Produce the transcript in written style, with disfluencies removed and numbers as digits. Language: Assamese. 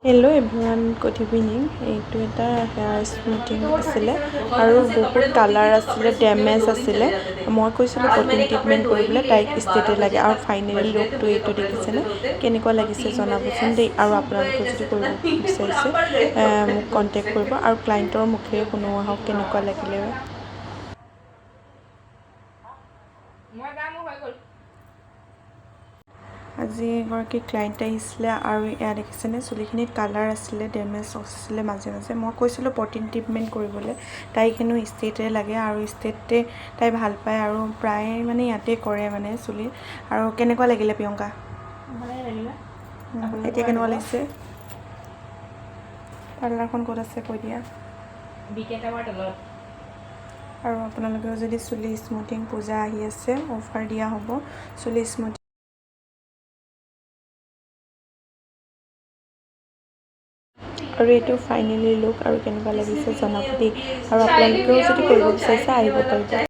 Hello' everyone, good evening. এইটো এটা হেয়াৰ স্মুথিং আছিলে আৰু বহুত কালাৰ আছিলে, ডেমেজ আছিলে। মই কৈছিলোঁ প্ৰটিন ট্ৰিটমেণ্ট কৰিবলৈ, তাইক ষ্টেটে লাগে। আৰু ফাইনেলি লুকটো এইটো দেখিছেনে, কেনেকুৱা লাগিছে জনাবচোন দেই। আৰু আপোনালোকে যদি কৰিব বিচাৰিছে মোক কণ্টেক্ট কৰিব আৰু ক্লাইণ্টৰ মুখেৰে শুনোৱা হওক কেনেকুৱা লাগিলে। আজি এগৰাকী ক্লাইণ্ট আহিছিলে আৰু এয়া দেখিছেনে, চুলিখিনিত কালাৰ আছিলে, ডেমেজ আছিলে মাজে মাজে। মই কৈছিলোঁ প্ৰটিন ট্ৰিটমেণ্ট কৰিবলৈ, তাইক হেনো ষ্টেটে লাগে আৰু ষ্টেটে তাই ভাল পায় আৰু প্ৰায় মানে ইয়াতে কৰে মানে চুলি। আৰু কেনেকুৱা লাগিলে প্ৰিয়ংকা? ভালেই লাগিলে। এতিয়া কেনেকুৱা লাগিছে? পাৰ্লাৰখন ক'ত আছে কৈ দিয়া। আৰু আপোনালোকেও যদি চুলি স্মুথিং পূজা আহি আছে, অফাৰ দিয়া হ'ব চুলি স্মুথিং। আৰু এইটো ফাইনেলি লুক আৰু কেনেকুৱা লাগিছে জনাব দেই। আৰু আপোনালোকেও যদি কৰিব বিচাৰিছে আহিব পাৰিব।